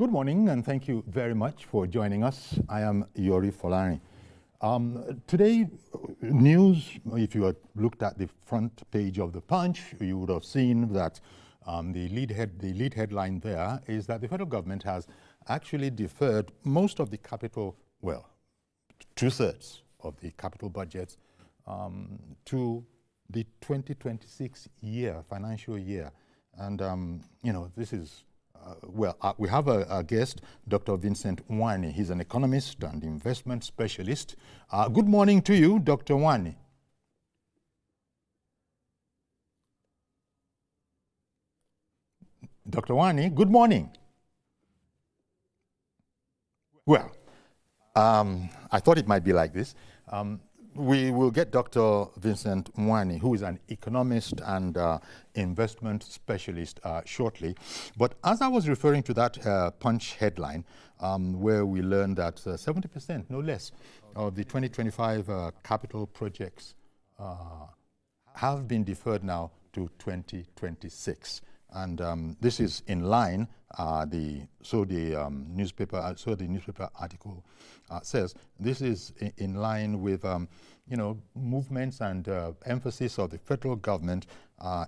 Good morning, and thank you very much for joining us. I am Yori Folani. Today, news, if you had looked at the front page of the Punch, you would have seen that the lead headline there is that the federal government has actually deferred most of the capital, well, 2/3 of the capital budgets to the 2026 financial year. And, this is we have a guest, Dr. Vincent Wani. He's an economist and investment specialist. Good morning to you, Dr. Wani. Dr. Wani, good morning. Well, I thought it might be like this. We will get Dr. Vincent Wani, who is an economist and investment specialist, shortly. But as I was referring to that Punch headline, where we learned that 70%, no less, of the 2025 capital projects have been deferred now to 2026. And this is in line. The newspaper article says this is in line with movements and emphasis of the federal government.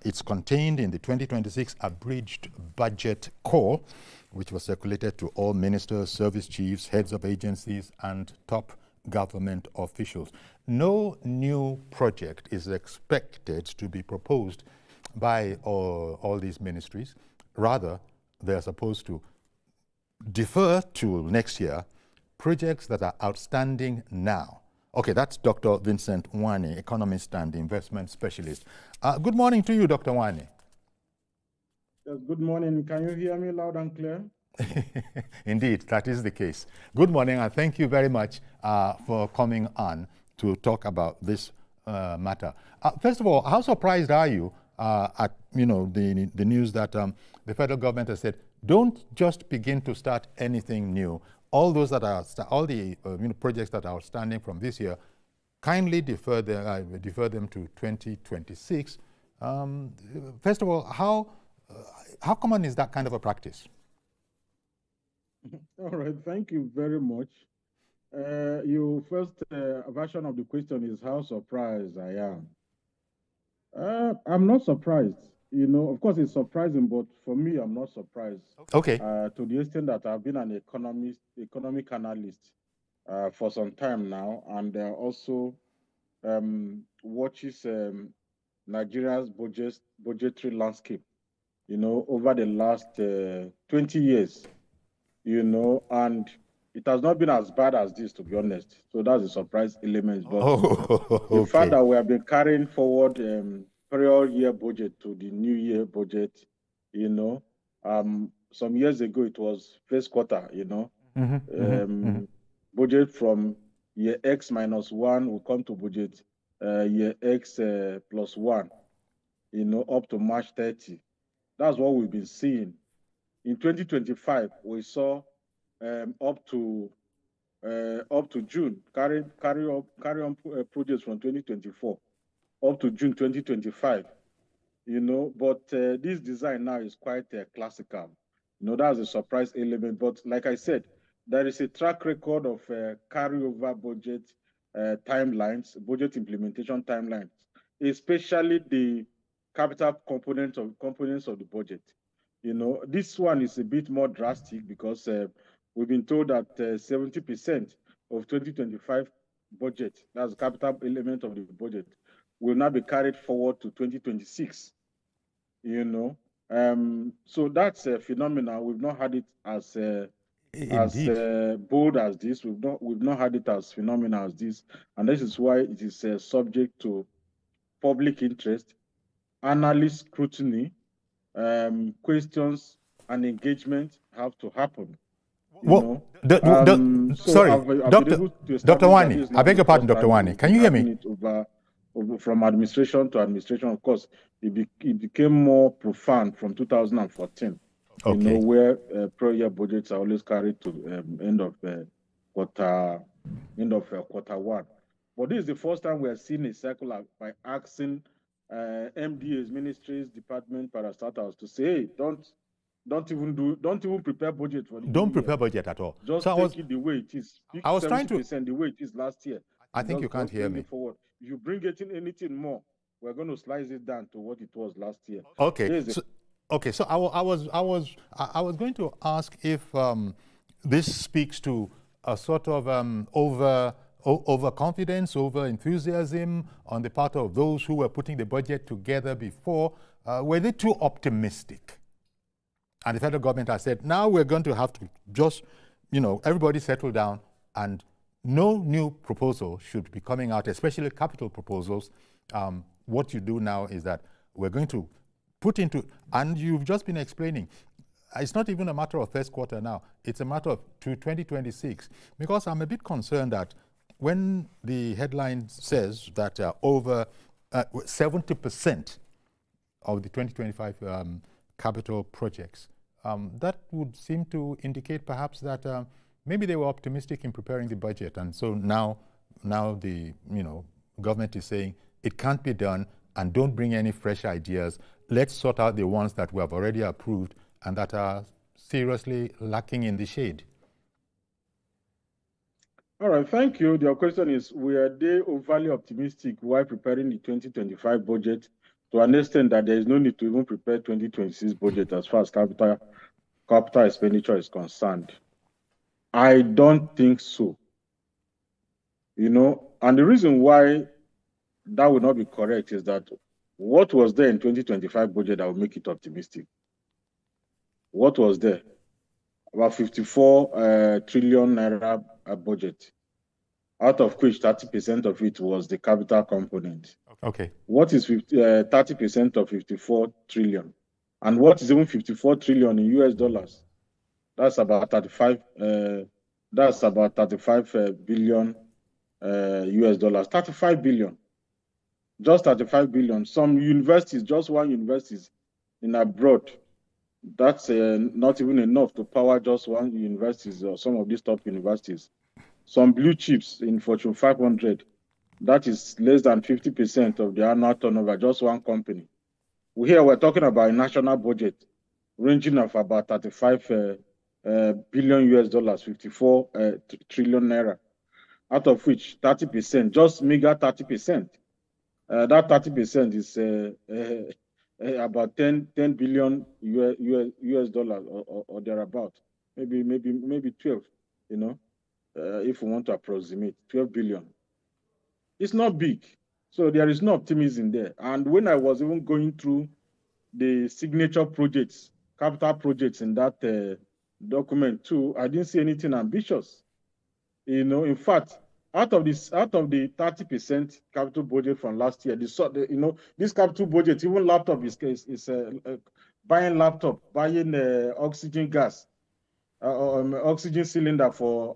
It's contained in the 2026 abridged budget call, which was circulated to all ministers, service chiefs, heads of agencies, and top government officials. No new project is expected to be proposed by all these ministries. Rather, they're supposed to defer to next year projects that are outstanding now. Okay, that's Dr. Vincent Wani, economist and investment specialist. Good morning to you, Dr. Wani. Yes, good morning. Can you hear me loud and clear? Indeed, that is the case. Good morning, and thank you very much for coming on to talk about this matter. First of all, how surprised are you at the news that the federal government has said, don't just begin to start anything new. All those that are projects that are outstanding from this year, kindly defer them to 2026. First of all, how common is that kind of a practice? All right, thank you very much. Your first version of the question is how surprised I am. I'm not surprised. Of course, it's surprising, but for me, I'm not surprised. Okay. To the extent that I've been an economic analyst for some time now, and also watches Nigeria's budgetary landscape, over the last 20 years, and it has not been as bad as this, to be honest. So that's a surprise element. But okay. The fact that we have been carrying forward prior year budget to the new year budget, some years ago it was first quarter, budget from year X -1 will come to budget year X +1, up to March 30. That's what we've been seeing. In 2025, we saw up to June, carry on projects from 2024 up to June 2025. But this design now is quite classical. That's a surprise element. But like I said, there is a track record of carryover budget timelines, budget implementation timelines, especially the capital components of the budget. This one is a bit more drastic because we've been told that 70% of 2025 budget, that's the capital element of the budget, will now be carried forward to 2026. So that's a phenomenon. We've not had it as bold as this. We've not had it as phenomenal as this, and this is why it is subject to public interest, analyst scrutiny, questions and engagement have to happen. Dr. Wani, I beg your pardon, Dr. Wani. Can you hear me? From administration to administration, of course, it became more profound from 2014. Okay. Where prior budgets are always carried to end of quarter one. But this is the first time we are seeing a circular by asking MDAs, ministries, department, parastatals to say, hey, don't Don't even prepare budget for the Don't new year. prepare budget at all. Just So take it the way it is. Pick I was trying to. 70% the way it is last year. I think you can't hear me. It forward. If you bring it in anything more, we're going to slice it down to what it was last year. Okay. So I was going to ask if this speaks to a sort of overconfidence, over enthusiasm on the part of those who were putting the budget together before. Were they too optimistic? And the federal government has said, now we're going to have to just, everybody settle down, and no new proposal should be coming out, especially capital proposals. What you do now is that we're going to put into, and you've just been explaining, it's not even a matter of first quarter now, it's a matter of 2026. Because I'm a bit concerned that when the headline says that over 70% of the 2025 capital projects, that would seem to indicate perhaps that maybe they were optimistic in preparing the budget, and so now the government is saying it can't be done, and don't bring any fresh ideas. Let's sort out the ones that we have already approved and that are seriously lacking in the shade. All right, thank you. Your question is, were they overly optimistic while preparing the 2025 budget to understand that there is no need to even prepare 2026 budget as far as capital expenditure is concerned? I don't think so. And the reason why that would not be correct is that what was there in 2025 budget that would make it optimistic? What was there? About 54 trillion naira budget, out of which 30% of it was the capital component. Okay. What is 30% of 54 trillion? And what is even 54 trillion in US dollars? That's about 35 billion US dollars. 35 billion. Just 35 billion. Some universities, just one university in abroad, that's not even enough to power just one university or some of these top universities. Some blue chips in Fortune 500, that is less than 50% of the annual turnover, just one company. We're talking about a national budget ranging of about 35 billion US dollars, 54 trillion naira, out of which 30%, just meager 30%. That 30% is about 10 billion US dollars or thereabout, maybe 12, if we want to approximate 12 billion. It's not big, so there is no optimism there. And when I was even going through the signature projects, capital projects in that document too, I didn't see anything ambitious. In fact, out of the 30% capital budget from last year, this capital budget, even laptop is buying laptop, buying oxygen gas, oxygen cylinder for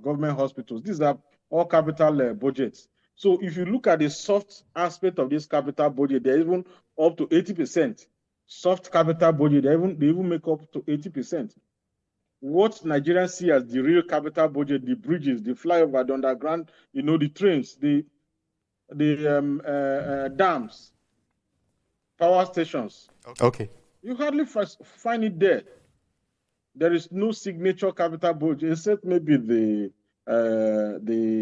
government hospitals. These are all capital budgets. So if you look at the soft aspect of this capital budget, they're even up to 80%. Soft capital budget, they even make up to 80%. What Nigerians see as the real capital budget, the bridges, the flyover, the underground, the trains, the dams, power stations. Okay. You hardly find it there. There is no signature capital budget, except maybe the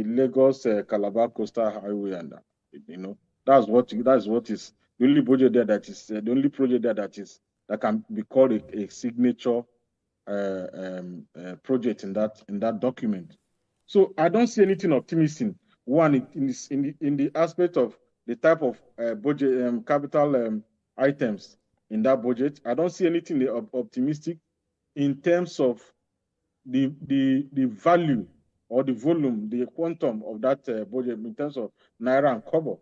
Lagos Calabar Coastal Highway, and that's what is the only budget there that is the only project there that can be called a signature project in that document. So I don't see anything optimistic. One, in the aspect of the type of budget capital items in that budget. I don't see anything optimistic in terms of the value or the volume, the quantum of that budget in terms of naira and kobo.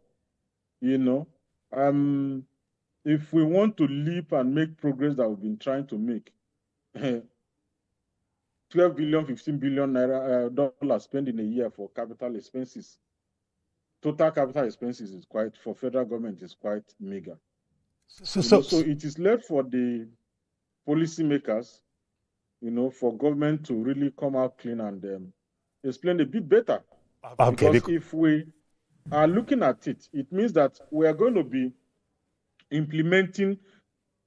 If we want to leap and make progress that we've been trying to make, 12 billion, 15 billion naira dollars spent in a year for capital expenses. Total capital expenses is for federal government is quite meager. So it is left for the policymakers, for government to really come out clean and explain a bit better. Okay. Because if we are looking at it, it means that we are going to be implementing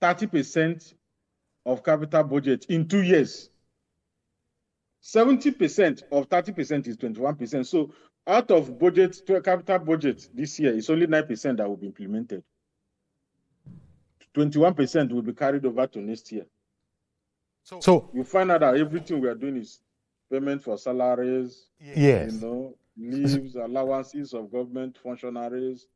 30% of capital budget in 2 years. 70% of 30% is 21%. So out of budget to capital budget this year, it's only 9% that will be implemented. 21% will be carried over to next year. So you find out that everything we are doing is payment for salaries, yes, you know, leaves, allowances of government functionaries.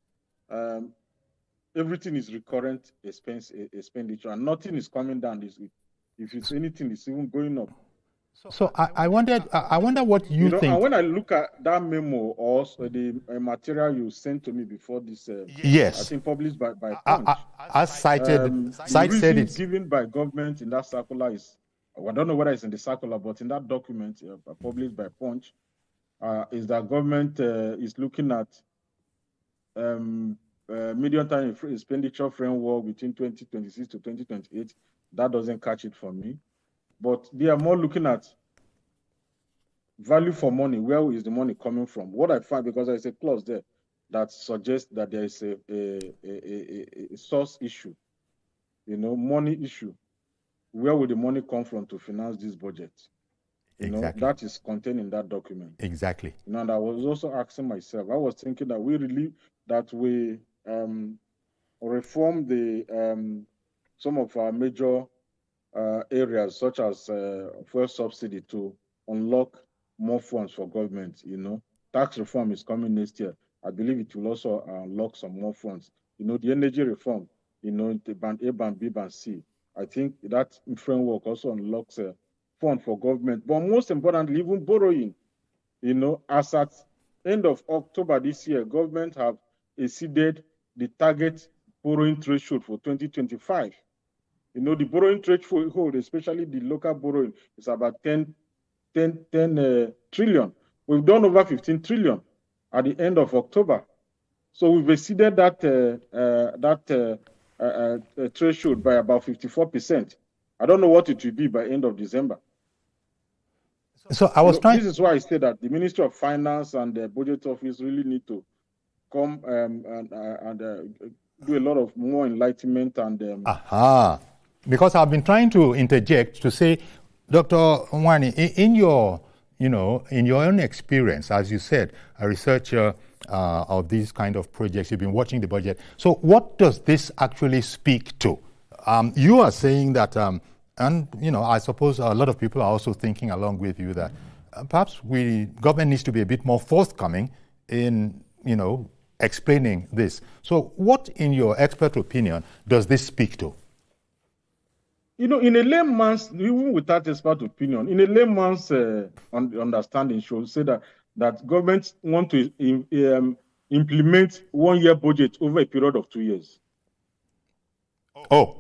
Everything is recurrent expenditure, and nothing is coming down this week. If it's anything, it's even going up. So I wonder what you think. And when I look at that memo or the material you sent to me before this, yes, I think published by Punch, as cited, said it's given by government in that circular is, I don't know whether it's in the circular, but in that document published by Punch, is that government is looking at medium-term expenditure framework between 2026 to 2028. That doesn't catch it for me. But they are more looking at value for money. Where is the money coming from? What I find, because there's a clause there that suggests that there is a source issue, you know, money issue. Where will the money come from to finance this budget? You know, that is contained in that document. Exactly. You know, and I was also asking myself, I was thinking that we reform the some of our major areas, such as fuel subsidy, to unlock more funds for government. You know, tax reform is coming next year. I believe it will also unlock some more funds. You know, the energy reform, you know, the band A, band B, band C. I think that framework also unlocks a fund for government. But most importantly, even borrowing. You know, as at end of October this year, government have exceeded the target borrowing threshold for 2025. You know, the borrowing threshold, especially the local borrowing, is about 10 trillion. We've done over 15 trillion at the end of October. So we've exceeded that threshold by about 54%. I don't know what it will be by end of December. So I was trying. This is why I say that the Ministry of Finance and the Budget Office really need to come and do a lot of more enlightenment and. Because I've been trying to interject to say, Dr. Nwani, in your own experience, as you said, a researcher of these kind of projects, you've been watching the budget. So what does this actually speak to? You are saying that, and you know, I suppose a lot of people are also thinking along with you that perhaps government needs to be a bit more forthcoming in, you know, explaining this. So what, in your expert opinion, does this speak to? You know, in a layman's, even without expert opinion, in a layman's understanding, should say that governments want to implement 1 year budget over a period of 2 years.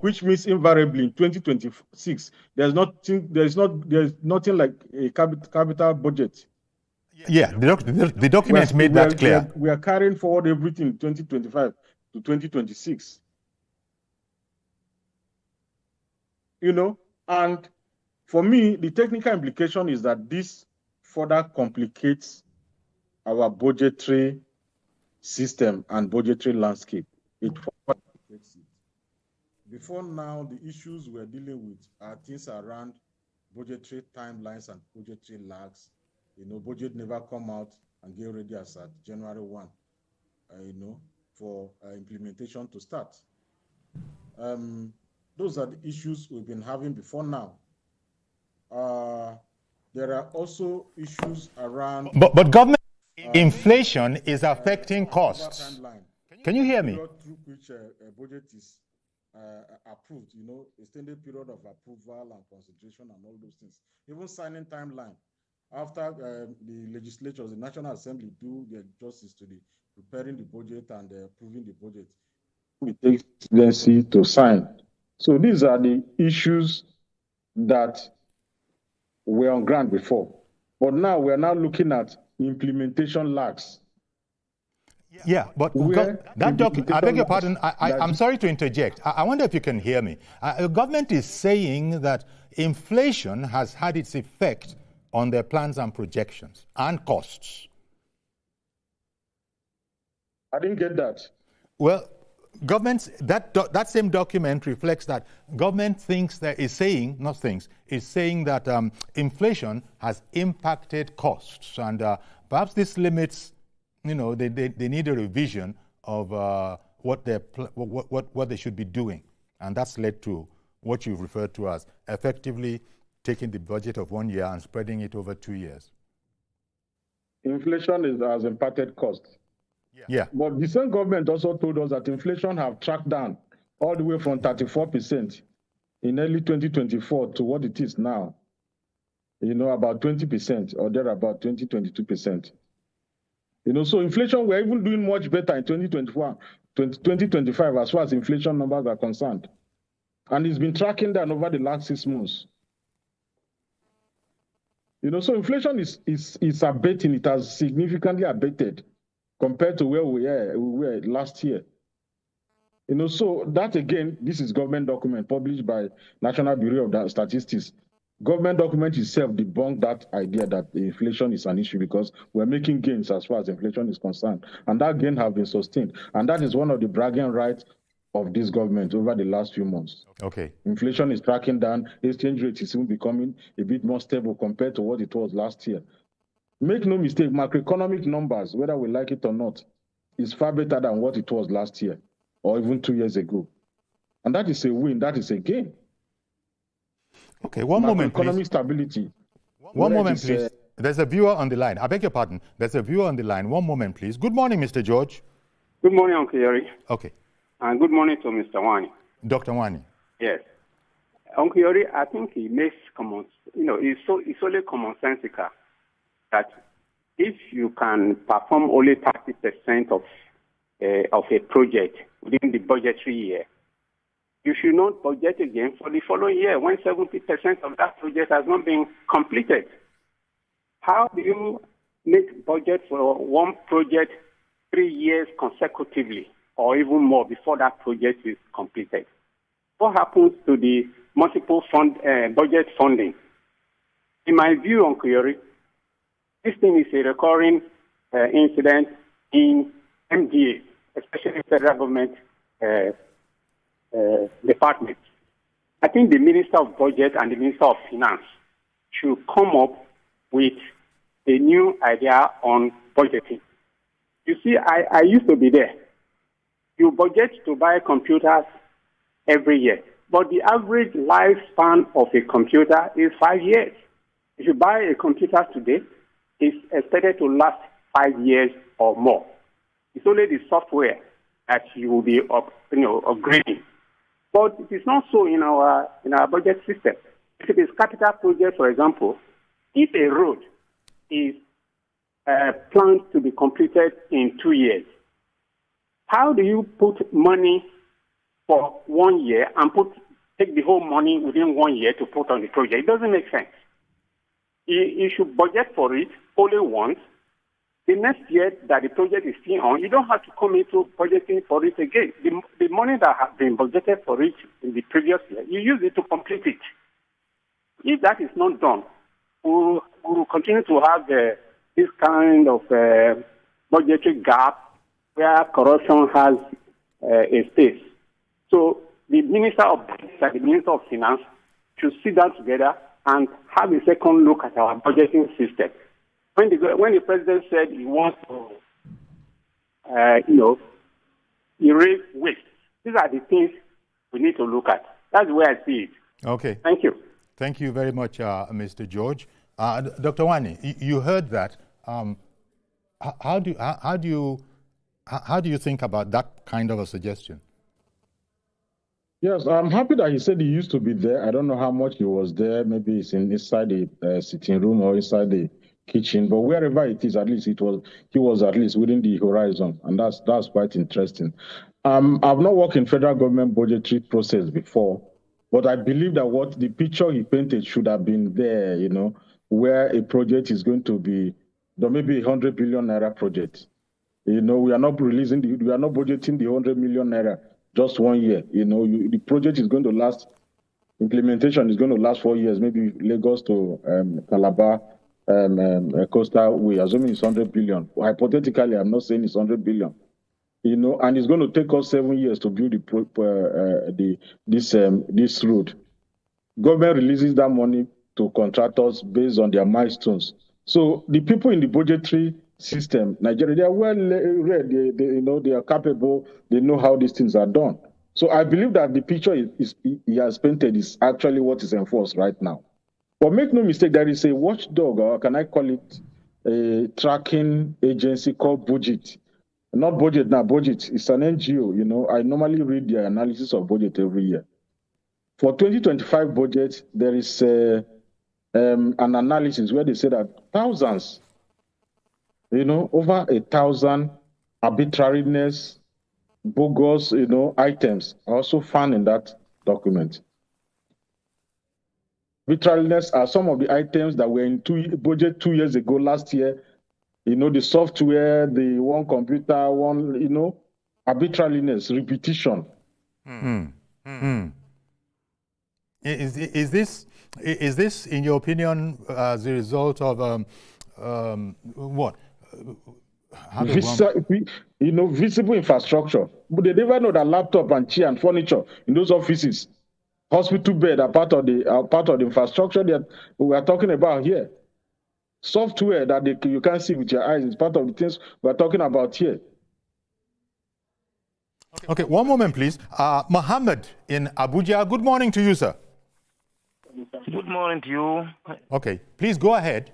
Which means invariably in 2026, there's nothing like a capital budget. Yeah, the documents made that clear. We are carrying forward everything 2025 to 2026. You know, and for me, the technical implication is that this further complicates our budgetary system and budgetary landscape. It further complicates it. Before now, the issues we're dealing with are things around budgetary timelines and budgetary lags. You know, budget never come out and get ready as at January 1, you know, for implementation to start. Those are the issues we've been having before now. There are also issues around... But government inflation is affecting costs. Can you hear me? Through which a budget is approved, you know, extended period of approval and consideration and all those things. Even signing timeline. After the legislatures, the National Assembly do their justice to the preparing the budget and approving the budget, it takes presidency to sign. So these are the issues that were on ground before. But now we're now looking at implementation lags. Yeah, but I beg your pardon, I'm sorry to interject. I wonder if you can hear me. The government is saying that inflation has had its effect on their plans and projections and costs. I didn't get that. Well, governments, that same document reflects that government thinks that is saying, not thinks, is saying that inflation has impacted costs, and perhaps this limits, you know, they need a revision of what they should be doing, and that's led to what you've referred to as effectively taking the budget of 1 year and spreading it over 2 years. Inflation has impacted costs. Yeah. But the same government also told us that inflation have tracked down all the way from 34% in early 2024 to what it is now. You know, about 20% or there about 22%. You know, so inflation, we're even doing much better in 2025 as far as inflation numbers are concerned. And it's been tracking down over the last 6 months. You know, so inflation is abating. It has significantly abated compared to where we were last year. You know, so that again, this is government document published by National Bureau of Statistics. Government document itself debunked that idea that inflation is an issue because we're making gains as far as inflation is concerned. And that gain have been sustained. And that is one of the bragging rights of this government over the last few months. Okay. Inflation is tracking down. Exchange rate is even becoming a bit more stable compared to what it was last year. Make no mistake, macroeconomic numbers, whether we like it or not, is far better than what it was last year or even 2 years ago. And that is a win. That is a gain. Okay, one moment, please. Economic stability. One moment, please. There's a viewer on the line. I beg your pardon. There's a viewer on the line. One moment, please. Good morning, Mr. George. Good morning, Uncle Yori. Okay. And good morning to Mr. Wani. Dr. Wani. Yes. Uncle Yori, I think he makes common, you know, it's only commonsensical that if you can perform only 30% of a project within the budgetary year, you should not budget again for the following year when 70% of that project has not been completed. How do you make budget for one project 3 years consecutively or even more before that project is completed? What happens to the multiple budget funding? In my view, Uncle Yori, this thing is a recurring incident in MDA, especially federal government departments. I think the Minister of Budget and the Minister of Finance should come up with a new idea on budgeting. You see, I used to be there. You budget to buy computers every year, but the average lifespan of a computer is 5 years. If you buy a computer today, it's expected to last 5 years or more. It's only the software that you will be upgrading. But it is not so in our budget system. If it is capital project, for example, if a road is planned to be completed in 2 years, how do you put money for 1 year and take the whole money within 1 year to put on the project? It doesn't make sense. You should budget for it only once. The next year that the project is still on, you don't have to come into budgeting for it again. The money that has been budgeted for it in the previous year, you use it to complete it. If that is not done, we will continue to have this kind of budgetary gap where corruption has a space. So the Minister of Budget and the Minister of Finance should sit down together and have a second look at our budgeting system. When the president said he wants to, erase waste, these are the things we need to look at. That's the way I see it. Okay. Thank you. Thank you very much, Mr. George. Dr. Wani, you heard that. How do you think about that kind of a suggestion? Yes, I'm happy that he said he used to be there. I don't know how much he was there. Maybe it's inside the sitting room or inside the kitchen, but wherever it is, at least he was at least within the horizon, and that's quite interesting. I've not worked in federal government budgetary process before, but I believe that what the picture he painted should have been there, you know, where a project is going to be, there may be 100 billion naira project. You know, we are not budgeting the 100 million naira just 1 year. You know, the project is going to last, implementation is going to last 4 years, maybe Lagos to Calabar, Coastal Way, assuming it's 100 billion. Hypothetically, I'm not saying it's 100 billion. and it's going to take us 7 years to build this road. Government releases that money to contractors based on their milestones. So the people in the budgetary system, Nigeria, they are well read. They are capable. They know how these things are done. So I believe that the picture he has painted is actually what is enforced right now. But make no mistake, there is a watchdog, or can I call it a tracking agency called Budget. Not Budget now, Budget. It's an NGO. I normally read their analysis of budget every year. For 2025 budget, there is an analysis where they say that thousands, over 1,000 arbitrariness, bogus, items are also found in that document. Arbitrariness are some of the items that were in budget 2 years ago, last year. The software, the one computer, arbitrariness, repetition. Is this, in your opinion, as a result of what? Visible infrastructure. But they never know that laptop and chair and furniture in those offices, hospital bed are part of the infrastructure that we are talking about here. Software that you can't see with your eyes is part of the things we are talking about here. Okay, one moment, please. Mohammed in Abuja, good morning to you, sir. Good morning to you. Okay, please go ahead.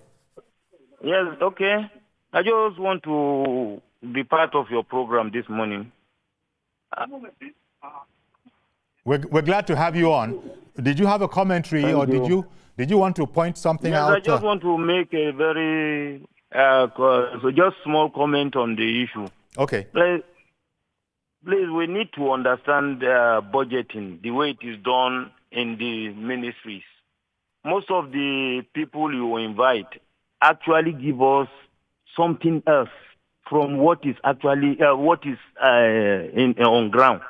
Yes, okay. I just want to be part of your program this morning. We're glad to have you on. Did you have a commentary, or did you want to point something out? I just want to make a very just small comment on the issue. Okay. Please, we need to understand budgeting, the way it is done in the ministries. Most of the people you invite actually give us something else from what is actually on ground.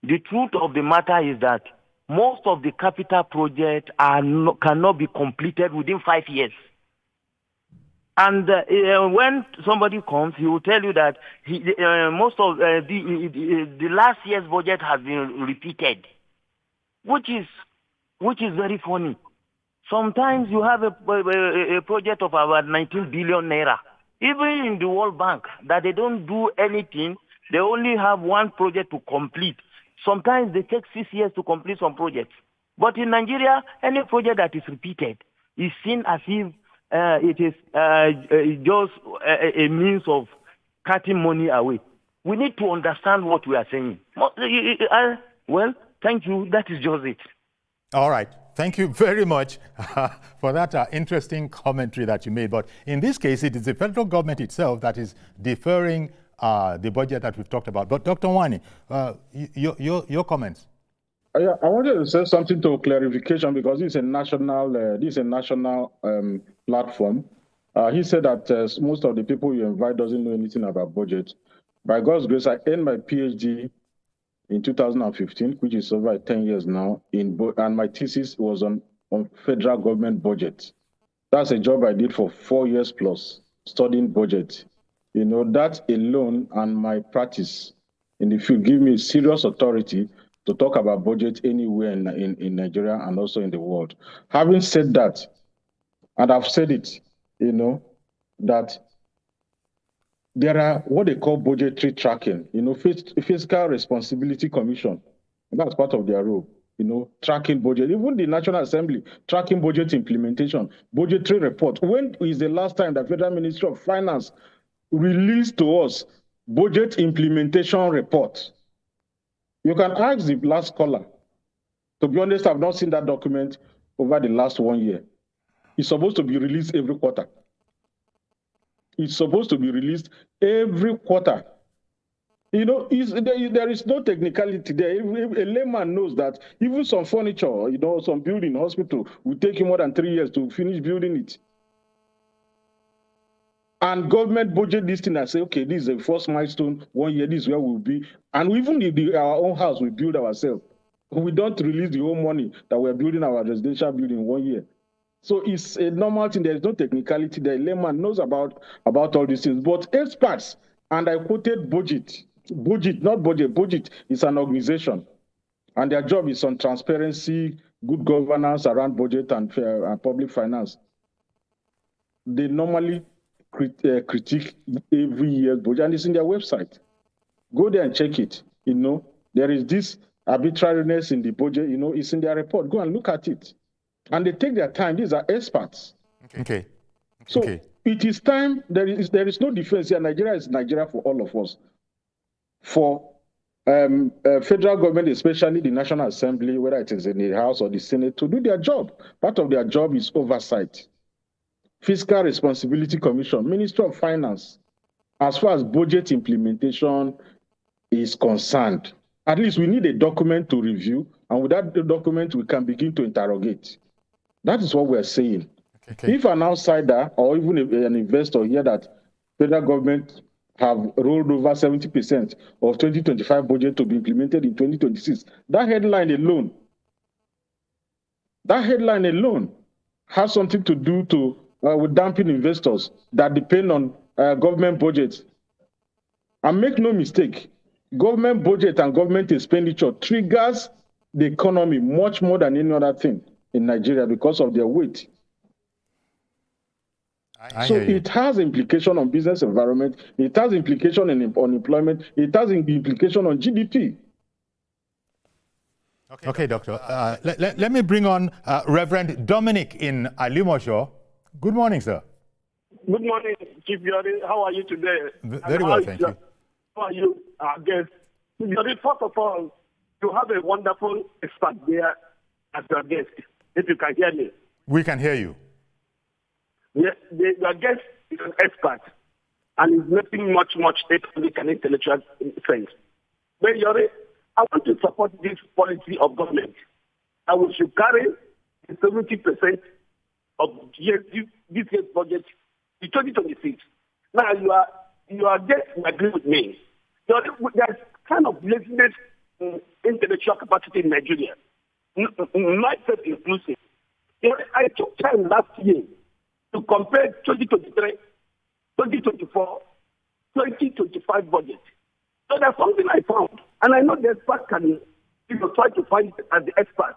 The truth of the matter is that most of the capital projects cannot be completed within 5 years. And when somebody comes, he will tell you that most of the last year's budget has been repeated, which is very funny. Sometimes you have a project of about 19 billion naira. Even in the World Bank, that they don't do anything, they only have one project to complete. Sometimes they take 6 years to complete some projects. But in Nigeria, any project that is repeated is seen as if it is just a means of cutting money away. We need to understand what we are saying. Well, thank you. That is just it. All right. Thank you very much for that interesting commentary that you made. But in this case, it is the federal government itself that is deferring the budget that we've talked about. But Dr. Nwani, your comments. I wanted to say something to clarification, because this is a national platform. He said that most of the people you invite doesn't know anything about budget. By God's grace, I earned my PhD in 2015, which is over 10 years now, and my thesis was on federal government budget. That's a job I did for 4 years plus, studying budget. That alone and my practice in the field give me serious authority to talk about budget anywhere in Nigeria and also in the world. Having said that, and I've said it, that there are what they call budgetary tracking, Fiscal Responsibility Commission. And that's part of their role, tracking budget. Even the National Assembly, tracking budget implementation, budgetary report. When is the last time the Federal Ministry of Finance released to us budget implementation report? You can ask the last caller. To be honest, I've not seen that document over the last 1 year. It's supposed to be released every quarter. It's supposed to be released every quarter. There is no technicality there. A layman knows that even some furniture, some building, hospital, will take you more than 3 years to finish building it. And government budget this thing and say, okay, this is the first milestone, 1 year, this is where we'll be. And even our own house, we build ourselves. We don't release the whole money that we're building our residential building 1 year. So it's a normal thing. There's no technicality there. Layman knows about all these things. But experts And I quoted budget. Budget, not budget. Budget is an organization. And their job is on transparency, good governance around budget and public finance. They normally critique every year's budget, and it's in their website. Go there and check it. There is this arbitrariness in the budget. It's in their report. Go and look at it. And they take their time. These are experts. Okay. So it is time. There is no difference here. Nigeria is Nigeria for all of us. For federal government, especially the National Assembly, whether it is in the House or the Senate, to do their job. Part of their job is oversight. Fiscal Responsibility Commission, Ministry of Finance, as far as budget implementation is concerned, at least we need a document to review, and with that document, we can begin to interrogate. That is what we're saying. Okay. If an outsider or even an investor hear that federal government have rolled over 70% of 2025 budget to be implemented in 2026, that headline alone has something to do with damping investors that depend on government budgets. And make no mistake, government budget and government expenditure triggers the economy much more than any other thing in Nigeria because of their weight. So it has implication on business environment, it has implication on employment, it has implication on GDP. Okay, Doctor. Let me bring on Reverend Dominic in Alimosho. Good morning, sir. Good morning, Chief Yori. How are you today? Very well, thank you. How are you, guest? Chief Yori, first of all, you have a wonderful expert there as your guest, if you can hear me. We can hear you. Yes, your guest is an expert and is making much economic and intellectual sense. But Yori, I want to support this policy of government. And we should carry 70% of this year's budget to 2026. Now, you are just agree with me. There's kind of laziness in intellectual capacity in Nigeria, myself inclusive. I took time last year to compare 2023, 2024, 2025 budget. So there's something I found, and I know the expert can try to find it as the expert.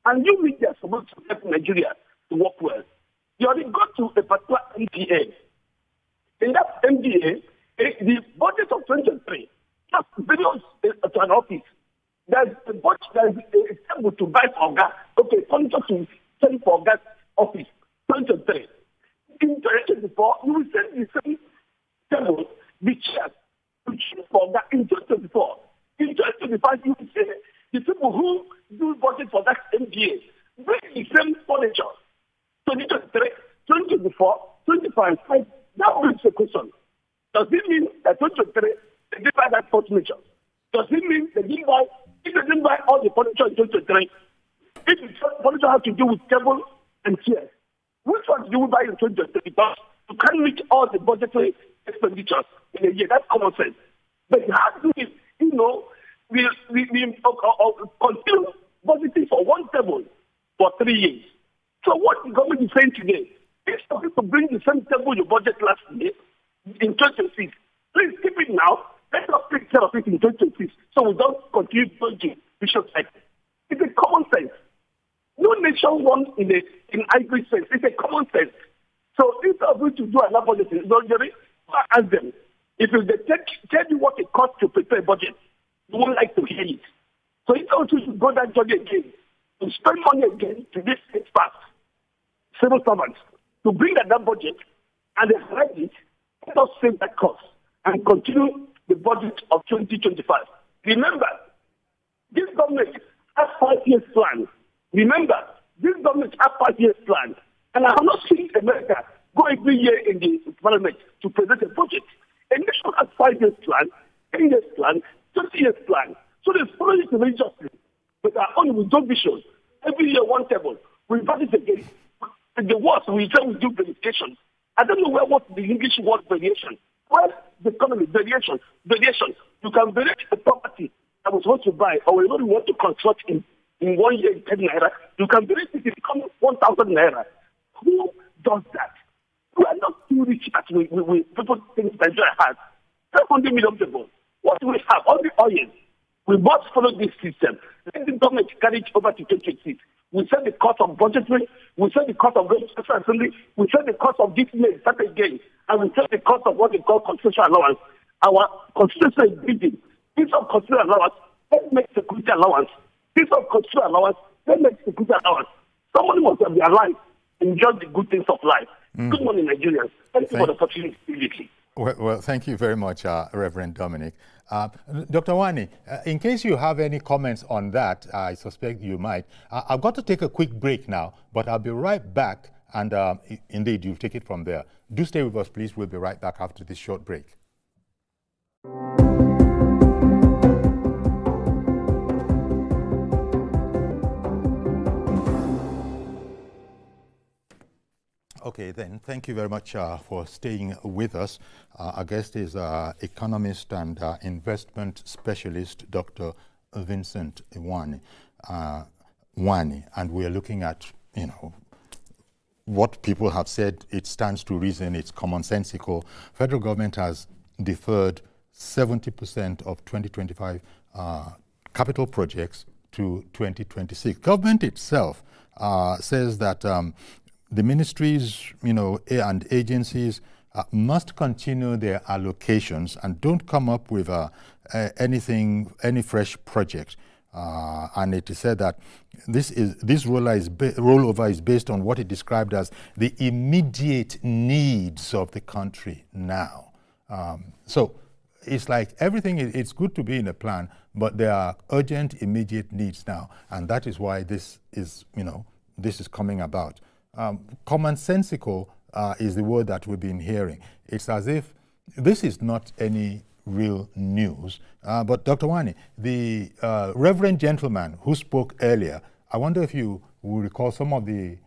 And you mean they're supposed to help Nigeria to work well. You already got to a particular MDA. In that MDA, the budget of 2023, just videos to an office. There's a budget that is able to buy for gas. Okay, furniture to send for gas office, 2023. In 2024, you will send the same table, the chairs, to choose for that in 2024. In 2025, you will say the people who do budget for that MDA bring the same furniture. 2023, 2024, 2025, that brings a question. Does it mean that 2023, they didn't buy that furniture? Does it mean they didn't buy, if they didn't buy all the furniture in 2023, if the furniture has to do with table and chairs, which one do you buy in 2023? Because you can't reach all the budgetary expenditures in a year. That's common sense. But how do we, we continue budgeting for one table for 3 years? So what the government is saying today, instead of to bring the same table you budget last year in 2026, please keep it now. Let us take care of it in 2026 so we don't continue budgeting vicious cycle. It's a common sense. No nation won in Ivory sense. It's a common sense. So instead of you to do another budget, ask them. If they tell you what it costs to prepare a budget, you won't like to hear it. So instead of you to go that journey again, to spend money again to this experts, civil servants, to bring that budget and they write it, let us save that cost and continue the budget of 2025. Remember, this government has 5 years plan. Remember, this government has 5 years plan. And I have not seen America go every year in the parliament to present a budget. A nation has 5 years plan, 10 years plan, 20 years plan. So they follow it religiously. But our own with no vision. Every year one table. We budget again. And the worst, we say we do verification. I don't know what's the English word variation. Well, the economy, variation. You can vary a property that was supposed to buy, or you want to construct in 1 year, 10 naira. You can vary it, it becomes 1,000 naira. Who does that? We are not too rich as we people think Nigeria has. $700 million people. What do we have? All the oil. We must follow this system. Let the government carry it over to 2026. We set the cost of budgetary, we set the cost of legislative assembly, we set the cost of this may start again, and we set the cost of what they call constitutional allowance. Our constitution is building. Piece of constitutional allowance, let's make security allowance. Piece of constitutional allowance, let's make security allowance. Somebody must be alive, enjoy the good things of life. Good morning, Nigerians. Thank you for the opportunity immediately. Well, thank you very much, Reverend Dominic. Dr. Wani, in case you have any comments on that, I suspect you might. I've got to take a quick break now, but I'll be right back, and indeed, you'll take it from there. Do stay with us, please. We'll be right back after this short break. Okay, then, thank you very much for staying with us. Our guest is economist and investment specialist, Dr. Vincent Wani, and we are looking at, what people have said. It stands to reason, it's commonsensical. Federal government has deferred 70% of 2025 capital projects to 2026. Government itself says that the ministries, and agencies must continue their allocations and don't come up with any fresh project. And it is said that this rollover is based on what it described as the immediate needs of the country now. So it's like everything, it's good to be in a plan, but there are urgent, immediate needs now. And that is why this is coming about. Commonsensical is the word that we've been hearing. It's as if this is not any real news. But Dr. Wani, the reverend gentleman who spoke earlier, I wonder if you will recall some of the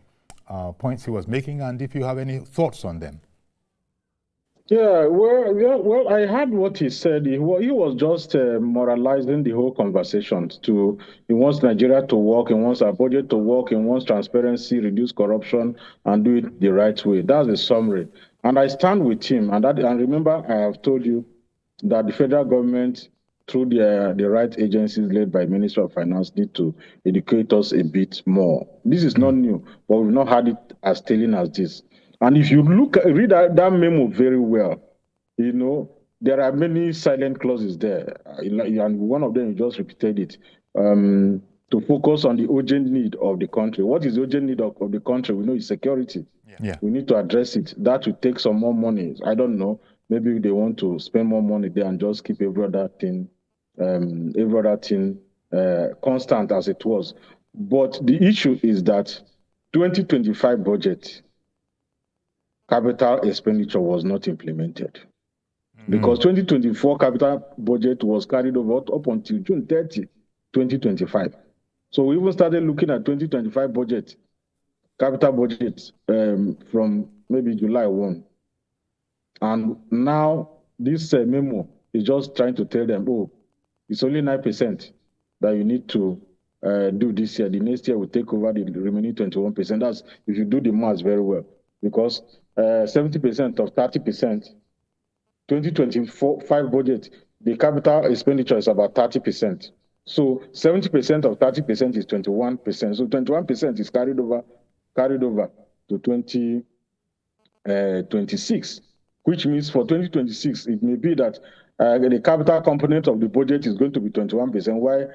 points he was making and if you have any thoughts on them. Yeah, well, I heard what he said. He was just moralizing the whole conversation. He wants Nigeria to work, he wants our budget to work, he wants transparency, reduce corruption, and do it the right way. That's the summary. And I stand with him. And remember, I have told you that the federal government, through the right agencies led by Minister of Finance, need to educate us a bit more. This is not new, but we've not had it as telling as this. And if you read that memo very well, there are many silent clauses there. And one of them, you just repeated it, to focus on the urgent need of the country. What is the urgent need of the country? We know it's security. Yeah. We need to address it. That will take some more money. I don't know. Maybe they want to spend more money there and just keep every other thing constant as it was. But the issue is that 2025 budget, capital expenditure was not implemented. Because 2024 capital budget was carried over up until June 30, 2025. So we even started looking at 2025 budget, capital budget from maybe July 1. And now this memo is just trying to tell them, it's only 9% that you need to do this year. The next year will take over the remaining 21%. That's if you do the maths very well. Because 70% of 30%, 2025 budget, the capital expenditure is about 30%. So 70% of 30% is 21%. So 21% is carried over to 2026, which means for 2026, it may be that the capital component of the budget is going to be 21%, while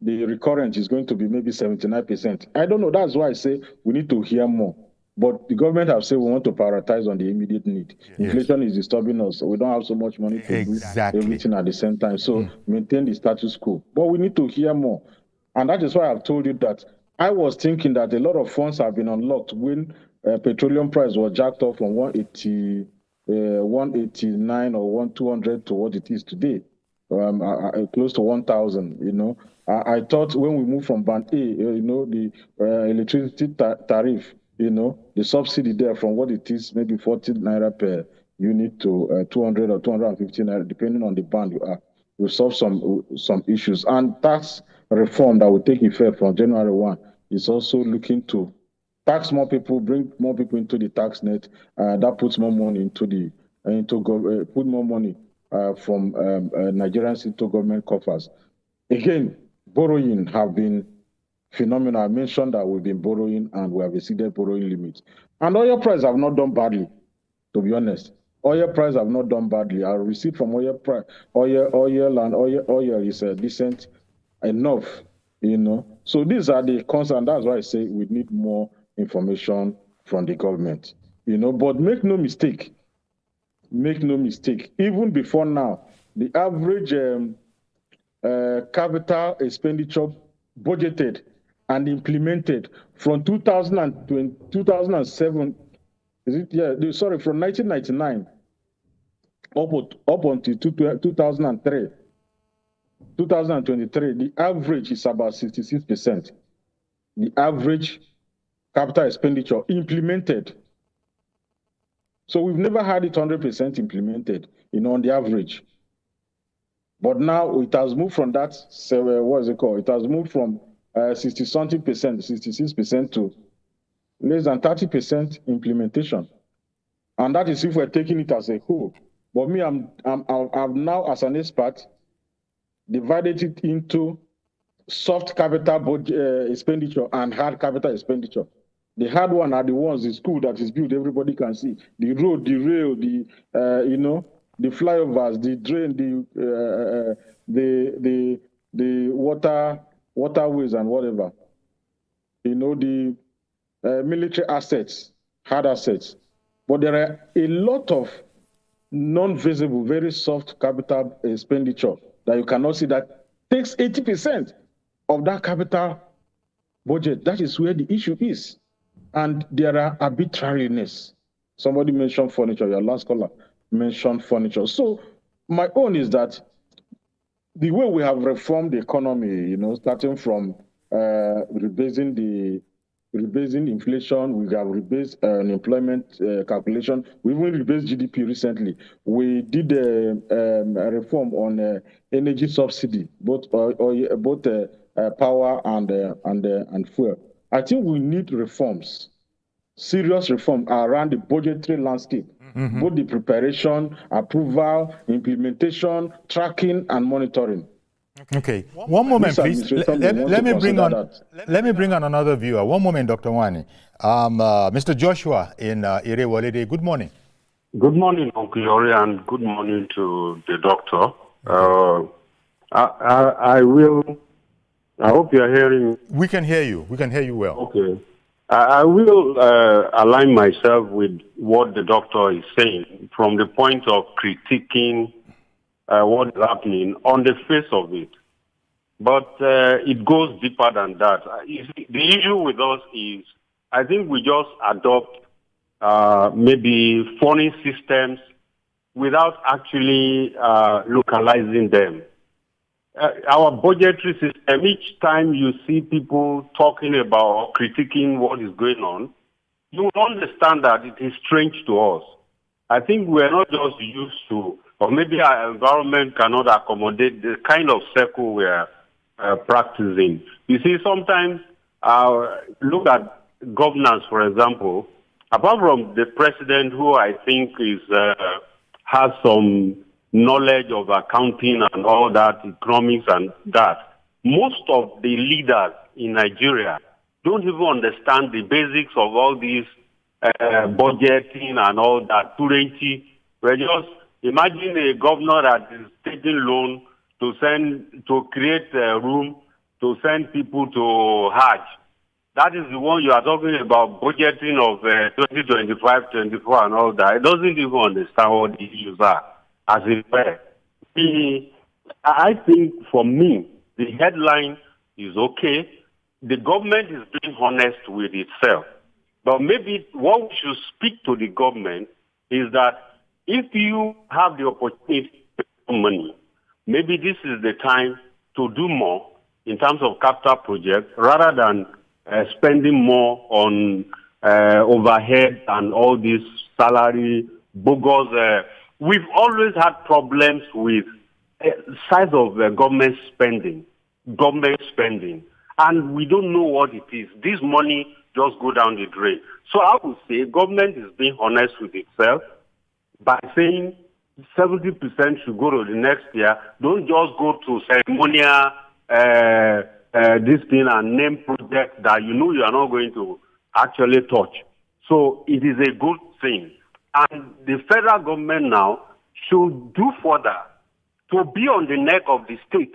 the recurrent is going to be maybe 79%. I don't know. That's why I say we need to hear more. But the government have said we want to prioritize on the immediate need. Yes. Inflation is disturbing us. So we don't have so much money to do everything at the same time. So maintain the status quo. But we need to hear more. And that is why I've told you that I was thinking that a lot of funds have been unlocked when petroleum price was jacked up from 189 or 200 to what it is today. Close to 1,000, I thought when we move from band A, the electricity tariff, the subsidy there from what it is, maybe 40 naira per unit to 200 or 250 naira, depending on the band you are, will solve some issues. And tax reform that will take effect from January 1 is also looking to tax more people, bring more people into the tax net. That puts more money into the put more money from Nigerian into government coffers. Again, borrowing have been phenomenal. I mentioned that we've been borrowing and we have exceeded borrowing limits. And oil prices have not done badly, to be honest. Oil price have not done badly. Our receipt from oil is decent enough, So these are the concerns. That's why I say we need more information from the government, But make no mistake. Even before now, the average capital expenditure budgeted and implemented from 2007, from 1999 up until 2003, 2023, the average is about 66%. The average capital expenditure implemented. So we've never had it 100% implemented, on the average. But now it has moved from that, It has moved from 60-something percent, 66% to less than 30% implementation. And that is if we're taking it as a whole. But me, I'm now, as an expert, divided it into soft capital expenditure and hard capital expenditure. The hard one are the ones, the school that is built, everybody can see. The road, the rail, the flyovers, the drain, the waterways and whatever. The military assets, hard assets. But there are a lot of non-visible, very soft capital expenditure that you cannot see that takes 80% of that capital budget. That is where the issue is. And there are arbitrariness. Somebody mentioned furniture, your last caller mentioned furniture. So my own is that the way we have reformed the economy, starting from rebasing inflation, we have rebased unemployment calculation. We even rebased GDP recently. We did a reform on energy subsidy, both power and fuel. I think we need reforms, serious reform around the budgetary landscape, both the preparation, approval, implementation, tracking, and monitoring. Okay, one moment, please. Let me bring on another viewer. One moment, Dr. Wani. Mr. Joshua in Irewolede. Good morning. Good morning, Uncle Yori, and good morning to the doctor. I hope you are hearing. We can hear you. We can hear you well. Okay. I will align myself with what the doctor is saying from the point of critiquing what is happening on the face of it. But it goes deeper than that. The issue with us is, I think we just adopt maybe foreign systems without actually localizing them. Our budgetary system, each time you see people talking about, critiquing what is going on, you understand that it is strange to us. I think we're not just used to, or maybe our environment cannot accommodate the kind of circle we're practicing. You see, sometimes look at governance, for example. Apart from the president, who I think has some knowledge of accounting and all that, economics and that, most of the leaders in Nigeria don't even understand the basics of all these budgeting and all that. We're just imagine a governor that is taking loan to create a room to send people to Hajj. That is the one you are talking about, budgeting of 2025, 24 and all that. It doesn't even understand what the issues are. As it were. I think for me, the headline is okay. The government is being honest with itself. But maybe what we should speak to the government is that if you have the opportunity to spend money, maybe this is the time to do more in terms of capital projects rather than spending more on overhead and all this salary, bogus. We've always had problems with size of government spending, and we don't know what it is. This money just go down the drain. So I would say government is being honest with itself. by saying 70% should go to the next year. Don't just go to ceremonial this thing and name projects that you know you are not going to actually touch. So it is a good thing. And the federal government now should do further to be on the neck of the state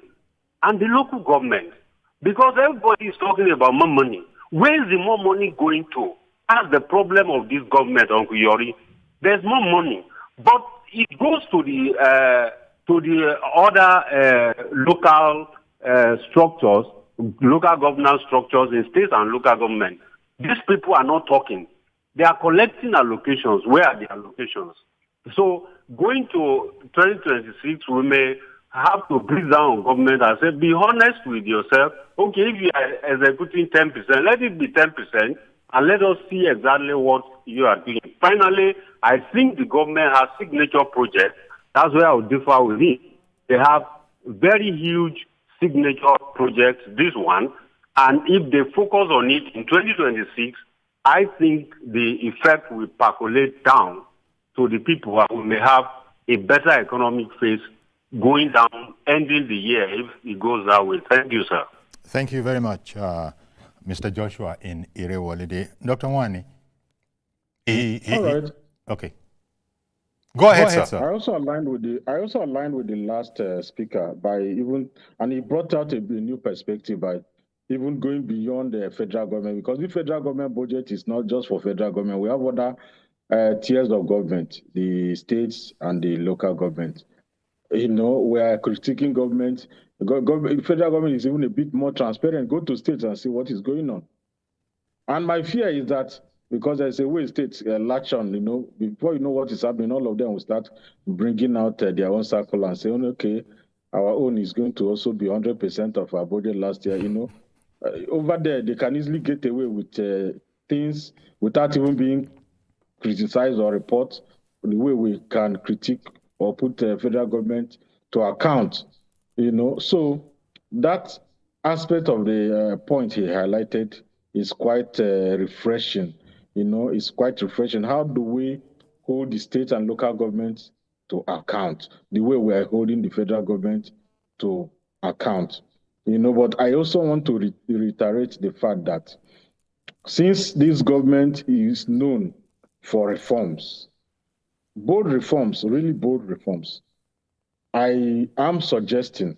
and the local government. Because everybody is talking about more money. Where is the more money going to? That's the problem of this government, Uncle Yori. There's more money. But it goes to the other local structures, local governance structures in states and local government. These people are not talking. They are collecting allocations. Where are the allocations? So going to 2026, we may have to breathe down on government and say, be honest with yourself. Okay, if you are executing 10%, let it be 10%, and let us see exactly what you are doing. Finally, I think the government has signature projects. That's where I would differ with it. They have very huge signature projects, this one, and if they focus on it in 2026, I think the effect will percolate down to the people, and we may have a better economic phase going down, ending the year if it goes that way. Thank you, sir. Thank you very much, Mr. Joshua in Irewolide. Dr. Nwani. All right. Okay. Go ahead, sir. I also aligned with the last speaker and he brought out a new perspective by even going beyond the federal government, because the federal government budget is not just for federal government. We have other tiers of government, the states and the local government. We are critiquing government. The federal government is even a bit more transparent. Go to states and see what is going on. And my fear is that because there's a way states latch on, before you know what is happening, all of them will start bringing out their own circle and saying, okay, our own is going to also be 100% of our budget last year. Over there, they can easily get away with things without even being criticized or report the way we can critique or put the federal government to account. So that aspect of the point he highlighted is quite refreshing. It's quite refreshing. How do we hold the state and local governments to account the way we are holding the federal government to account? But I also want to reiterate the fact that since this government is known for reforms, bold reforms, really bold reforms, I am suggesting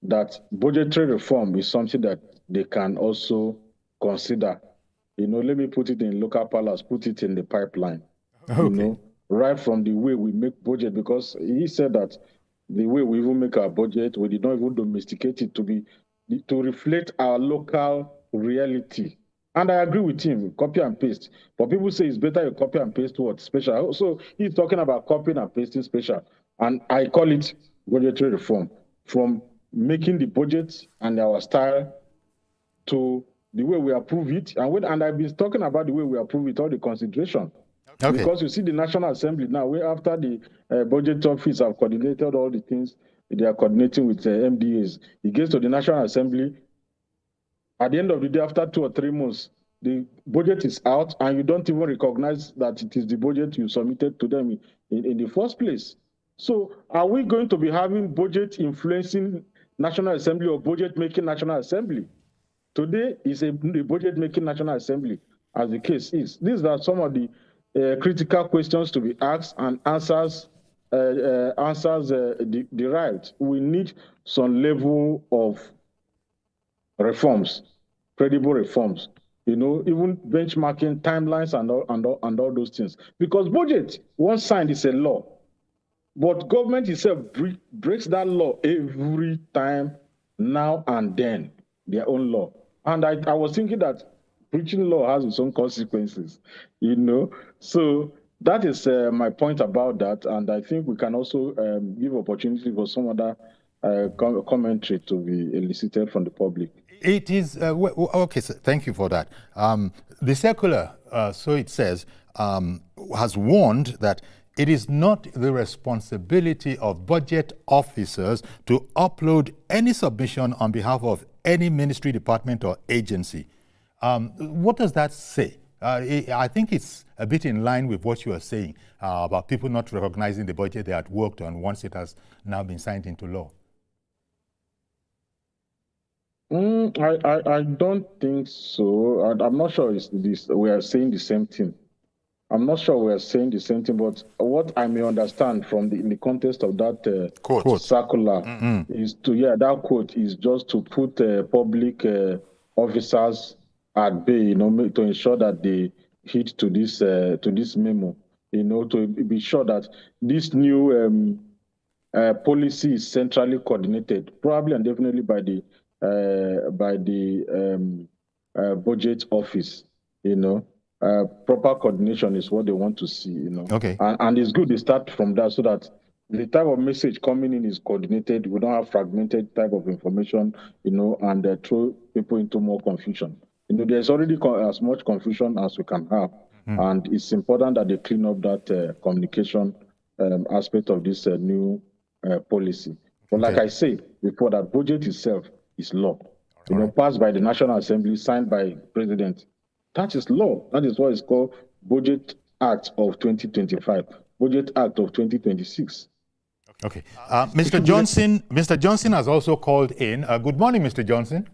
that budgetary reform is something that they can also consider. Let me put it in local parlance, put it in the pipeline. Okay. Right from the way we make budget, because he said that the way we even make our budget, we did not even domesticate it to reflect our local reality. And I agree with him, copy and paste. But people say it's better you copy and paste what special. So he's talking about copying and pasting special. And I call it budgetary reform, from making the budget and our style to the way we approve it. And I've been talking about the way we approve it, all the consideration. Okay. Because you see the National Assembly now, after the budget office have coordinated all the things, they are coordinating with MDAs. It gets to the National Assembly. At the end of the day, after 2 or 3 months, the budget is out, and you don't even recognize that it is the budget you submitted to them in the first place. So are we going to be having budget influencing National Assembly or budget making National Assembly? Today is a budget making National Assembly, as the case is. These are some of the critical questions to be asked and answers derived. We need some level of reforms, credible reforms, even benchmarking timelines and all those things. Because budget, once signed, is a law. But government itself breaks that law every time, now and then, their own law. And I was thinking that preaching law has its own consequences, So that is my point about that. And I think we can also give opportunity for some other commentary to be elicited from the public. It is, okay, so thank you for that. The circular, so it says, has warned that it is not the responsibility of budget officers to upload any submission on behalf of any ministry, department, or agency. What does that say? I think it's a bit in line with what you are saying about people not recognizing the budget they had worked on once it has now been signed into law. I don't think so. I'm not sure it's this. We are saying the same thing. I'm not sure we are saying the same thing, but what I may understand from in the context of that quote. Circular is that quote is just to put public officers at bay, to ensure that they hit to this memo, to be sure that this new policy is centrally coordinated, probably and definitely by the budget office, proper coordination is what they want to see, Okay. And it's good they start from that so that the type of message coming in is coordinated. We don't have fragmented type of information, and throw people into more confusion. There's already as much confusion as we can have, and it's important that they clean up that communication aspect of this new policy. But like I said before, that budget itself is law, passed by the National Assembly, signed by the President. That is law. That is what is called Budget Act of 2025, Budget Act of 2026. Okay. Mr. Johnson has also called in. Good morning, Mr. Johnson.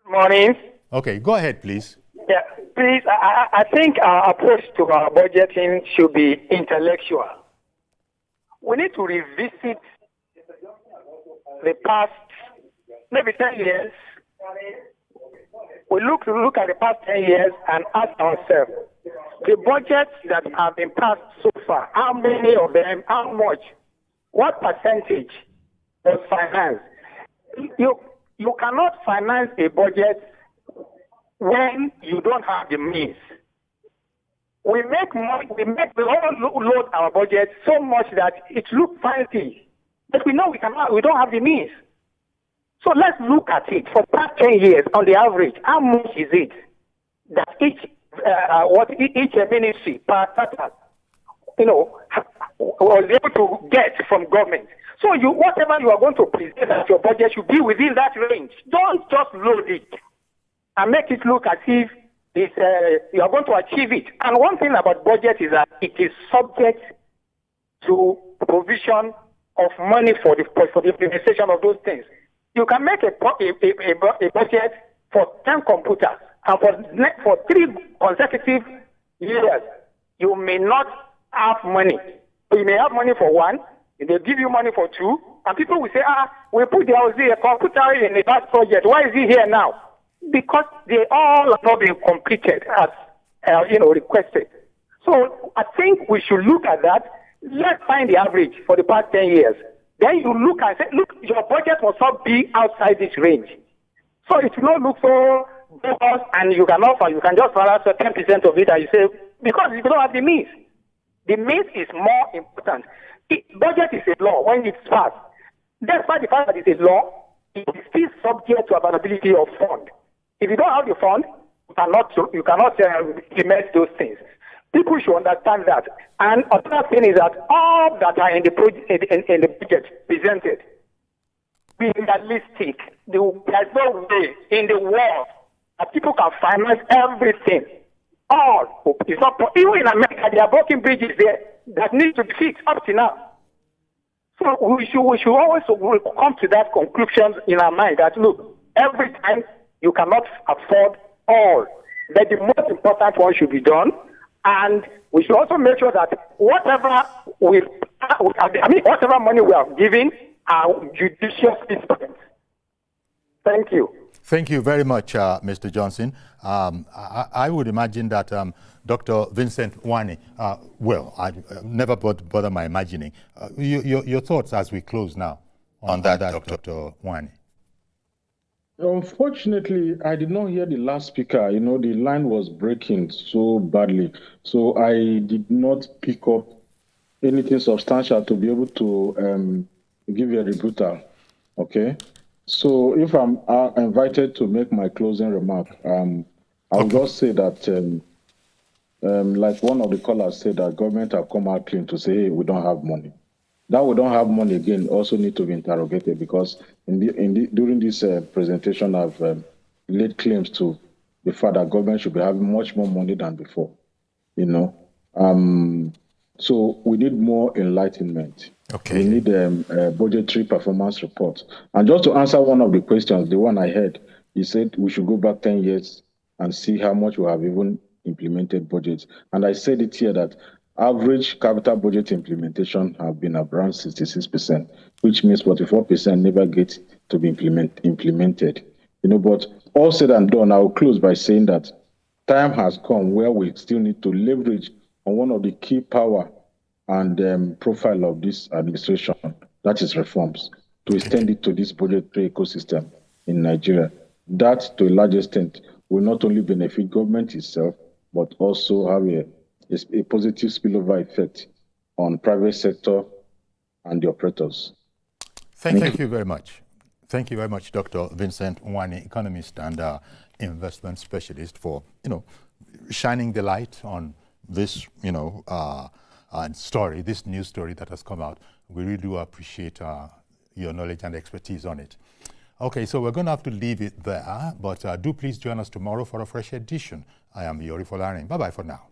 Morning. Okay, go ahead, please. Yeah, please. I think our approach to our budgeting should be intellectual. We need to revisit the past, maybe 10 years. We look at the past 10 years and ask ourselves, the budgets that have been passed so far, how many of them, how much, what percentage was financed? You cannot finance a budget when you don't have the means. We load our budget so much that it looks fancy, but we know we don't have the means. So let's look at it for past 10 years on the average. How much is it that each ministry per quarter, was able to get from government? So whatever you are going to present as your budget should be within that range. Don't just load it and make it look as if you are going to achieve it. And one thing about budget is that it is subject to provision of money for the implementation of those things. You can make a budget for 10 computers, and for 3 consecutive years, you may not have money. You may have money for 1, they give you money for 2, and people will say, we put a computer in the past project. Why is it here now? Because they all have not been completed as requested. So I think we should look at that. Let's find the average for the past 10 years. Then you look and say, look, your budget must not be outside this range. So it will not look so bogus, and you can just balance 10% of it, and you say, because you don't have the means. The means is more important. Budget is a law when it's passed. Despite the fact that it's a law, it is still subject to availability of fund. If you don't have the fund, you cannot implement those things. People should understand that. And another thing is that all that are in the budget presented, be realistic. There's no way in the world that people can finance everything. All. It's not, even in America, there are broken bridges there that need to be fixed up to now. So we should always come to that conclusion in our mind that, look, every time you cannot afford all. But the most important one should be done. And we should also make sure that whatever money we are giving are judiciously spent. Thank you. Thank you very much, Mr. Johnson. I would imagine that Dr. Vincent Nwani, I never bother my imagining. Your thoughts as we close now on that, Dr. Nwani. Unfortunately, I did not hear the last speaker. The line was breaking so badly. So I did not pick up anything substantial to be able to give you a rebuttal. Okay? So if I'm invited to make my closing remark, I'll just say that, like one of the callers said, that government have come out clean to say, hey, we don't have money. That we don't have money again also need to be interrogated, because during this presentation I've laid claims to the fact that government should be having much more money than before, you know. So we need more enlightenment. Okay. We need a budgetary performance report. And just to answer one of the questions, the one I heard, he said we should go back 10 years and see how much we have even implemented budgets. And I said it here that average capital budget implementation have been around 66%, which means 44% never get to be implemented. You know, but all said and done, I will close by saying that time has come where we still need to leverage on one of the key power and profile of this administration, that is reforms, to extend it to this budgetary ecosystem in Nigeria. That, to a large extent, will not only benefit government itself, but also have a positive spillover effect on private sector and the operators. Thank you very much. Thank you very much, Dr. Vincent Nwani, economist and investment specialist, for shining the light on this story, this news story that has come out. We really do appreciate your knowledge and expertise on it. Okay, so we're going to have to leave it there, but do please join us tomorrow for a fresh edition. I am Yori Folarin. Bye-bye for now.